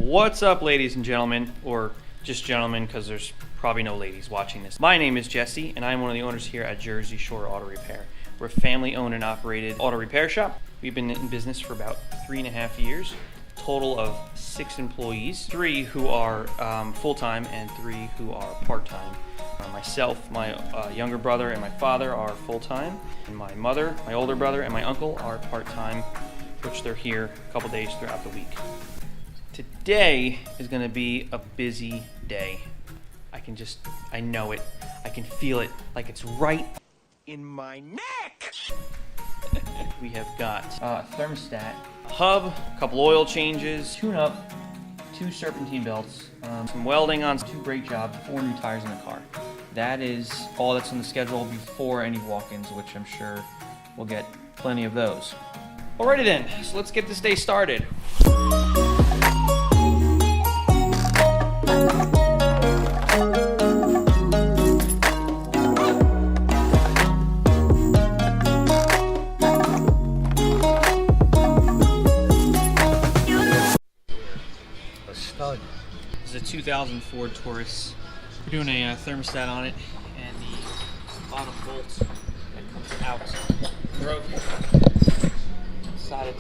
What's up, ladies and gentlemen, or just gentlemen, because there's probably no ladies watching this. My name is Jesse, and I'm one of the owners here at Jersey Shore Auto Repair. We're a family-owned and operated auto repair shop. We've been in business for about 3.5 years. Total of 6 employees, 3 who are full-time and 3 who are part-time. Myself, my younger brother, and my father are full-time, and my mother, my older brother, and my uncle are part-time, which they're here a couple days throughout the week. Today is going to be a busy day. I know it. I can feel it like it's right in my neck. We have got a thermostat, a hub, a couple oil changes, tune-up, 2 serpentine belts, some welding on 2 brake jobs, 4 new tires in the car. That is all that's on the schedule before any walk-ins, which I'm sure we'll get plenty of those. Alrighty then, so let's get this day started. This is a 2000 Ford Taurus. We're doing a thermostat on it, and the bottom bolt that comes out broke. Decided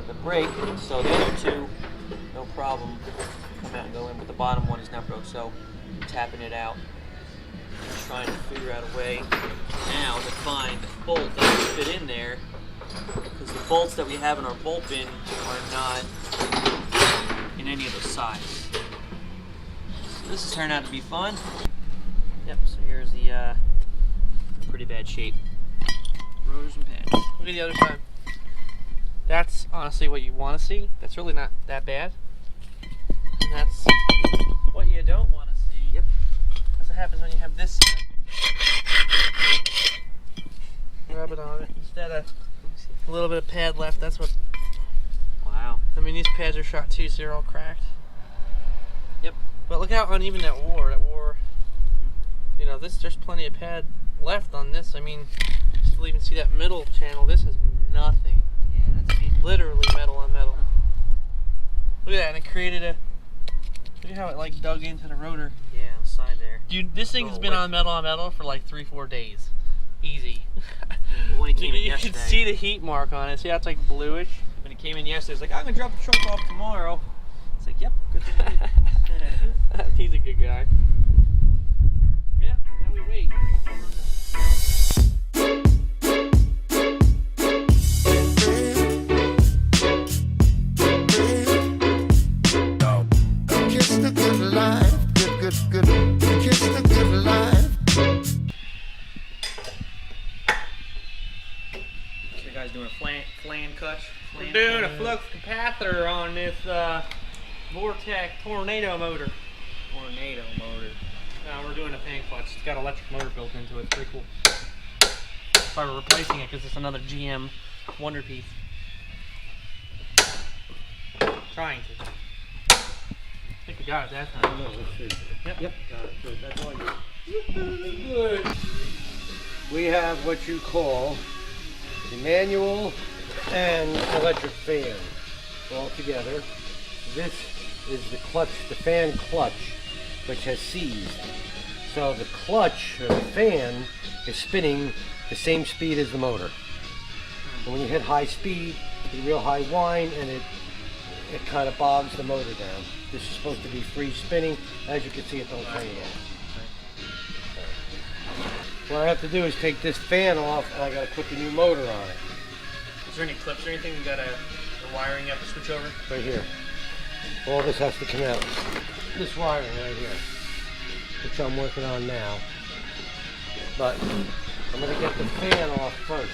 to break, so the other 2, no problem, come out and go in, but the bottom one is now broke, so I'm tapping it out. Trying to figure out a way now to find the bolt that will fit in there, because the bolts that we have in our bolt bin are not in any of the size. So this has turned out to be fun. Yep, so here's the pretty bad shape rotors and pads. Look at the other side. That's honestly what you want to see. That's really not that bad. And that's what you don't want to see. Yep. That's what happens when you have this. Rub it on it instead of a little bit of pad left. That's what. Wow. I mean, these pads are shot too, so they're all cracked. Yep. But look how uneven that wore. You know, there's plenty of pad left on this. I mean, still even see that middle channel. This has nothing. Yeah, that's amazing. Literally metal on metal. Look at that, and it created a. Look at how it like dug into the rotor. Yeah, on the side there. Dude, this thing's been on metal for like 3-4 days. Easy. When he came in you yesterday, can see the heat mark on it. See how it's like bluish? when he came in yesterday, he's like, I'm gonna drop the truck off tomorrow. It's like, yep, good thing you did. He's a good guy. Yeah, now we wait. Kiss the good life, good. Kiss the good life. So you guys doing a flan cut? We're doing a flux capacitor on this Vortex tornado motor. Tornado motor. We're doing a fan clutch. It's got an electric motor built into it. It's pretty cool. Sorry, we're replacing it because it's another GM Wonder Piece. Trying to. I think we got it that time. No, let's see. Yep. Got it. Good. That's all you. Good. We have what you call the manual and electric fan all together. This is the clutch, the fan clutch, which has seized. So the clutch or the fan is spinning the same speed as the motor. And when you hit high speed, you get real high whine, and it kind of bogs the motor down. This is supposed to be free spinning. As you can see, it don't turn yet. What I have to do is take this fan off, and I got to put the new motor on it. Is there any clips or anything? You got a wiring you have to switch over? Right here. All this has to come out. This wiring right here, which I'm working on now. But I'm going to get the fan off first.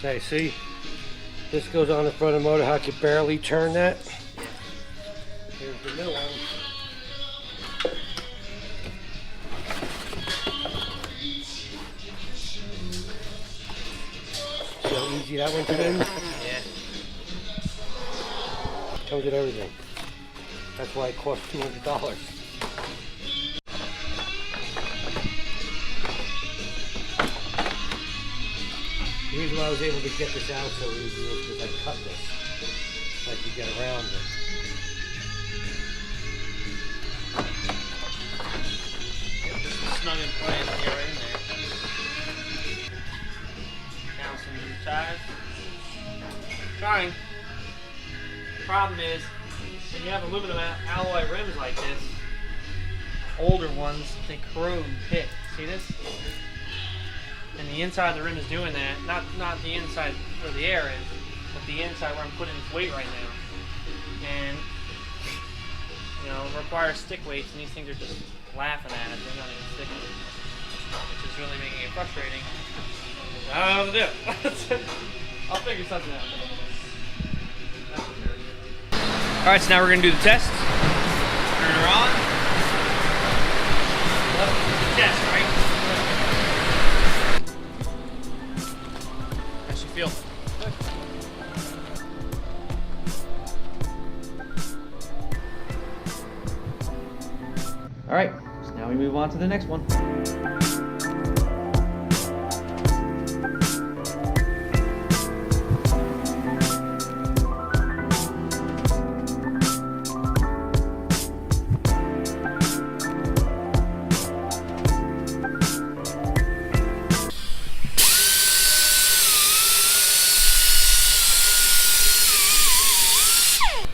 Okay, see? This goes on the front of the motor. How I can barely turn that. Here's the new one. See how easy that one came in? Yeah. Told it everything. That's why it cost $200. The reason why I was able to get this out so easy is because I cut this. So I could get around it. Snug in place here, right in there. Now some new tires. Trying. The problem is, when you have aluminum alloy rims like this, older ones, they corrode and pit. See this? And the inside of the rim is doing that. Not the inside where the air is, but the inside where I'm putting its weight right now. And you know, it requires stick weights, and these things are just laughing at it. They're not even sticking, which is really making it frustrating. I don't know what to do. I'll figure something out. All right, so now we're gonna do the test. Turn her on. Test, right? How's she feel? All right, so now we move on to the next one.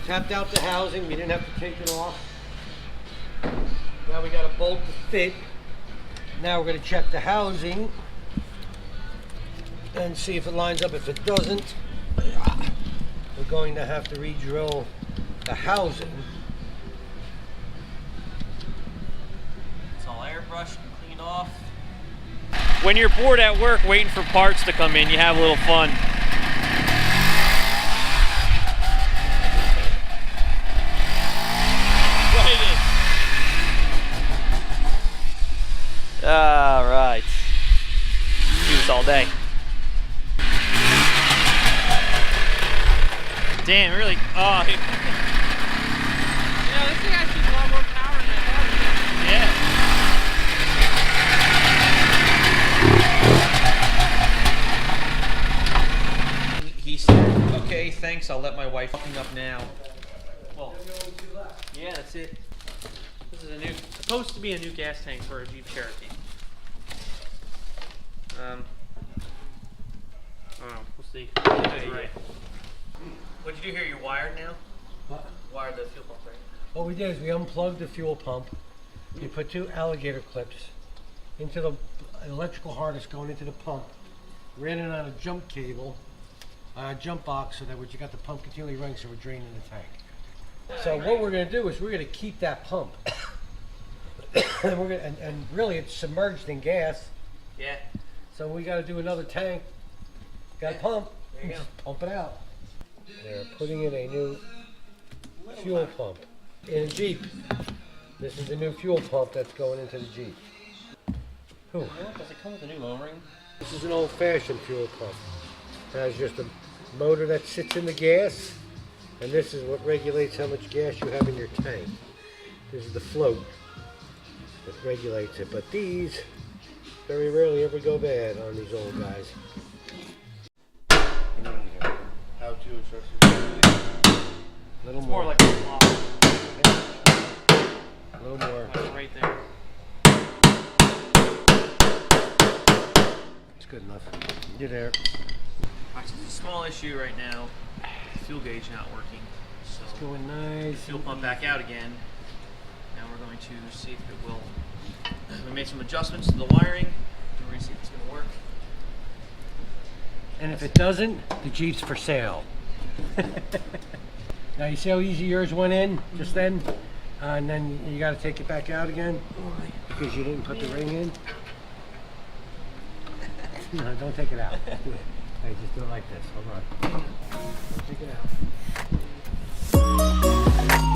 Tapped out the housing, we didn't have to take it off. Now we got a bolt to fit. Now we're going to check the housing and see if it lines up. If it doesn't, we're going to have to re-drill the housing. It's all airbrushed and cleaned off. When you're bored at work waiting for parts to come in, you have a little fun. All right. Do this all day. Damn, really? Oh, You know, this thing actually has a lot more power than I thought. yeah. He said, okay, thanks, I'll let my wife fucking up now. Well, yeah, that's it. This is supposed to be a new gas tank for a Jeep Cherokee. I don't know, we'll see. Right. What'd you do here? You wired now? What? Wired the fuel pump, right? What we did is we unplugged the fuel pump. You put 2 alligator clips into the electrical harness going into the pump. Ran it on a jump cable, on a jump box, so that you got the pump continually running, so we're draining the tank. So what we're going to do is we're going to keep that pump, and we're going and really it's submerged in gas. Yeah. So we got to do another tank. Got a pump. There you go. Just pump it out. They're putting in a new fuel pump in a Jeep. This is the new fuel pump that's going into the Jeep. Whew. Does it come with a new O-ring? This is an old-fashioned fuel pump. It has just a motor that sits in the gas, and this is what regulates how much gas you have in your tank. This is the float that regulates it, but these very rarely ever go bad on these old guys. How-to instructions. A little It's more. more like a block. A little more. Right there. It's good enough. You're there. Alright, so there's a small issue right now. The fuel gauge not working. So It's going nice. fuel pump back out again. Now we're going to see if it will. We made some adjustments to the wiring. We're going to see if it's going to work. And if it doesn't, the Jeep's for sale. Now you see how easy yours went in just then? And then you got to take it back out again because you didn't put the ring in? No, don't take it out. Do it. Hey, just do it like this. Hold on. Don't take it out.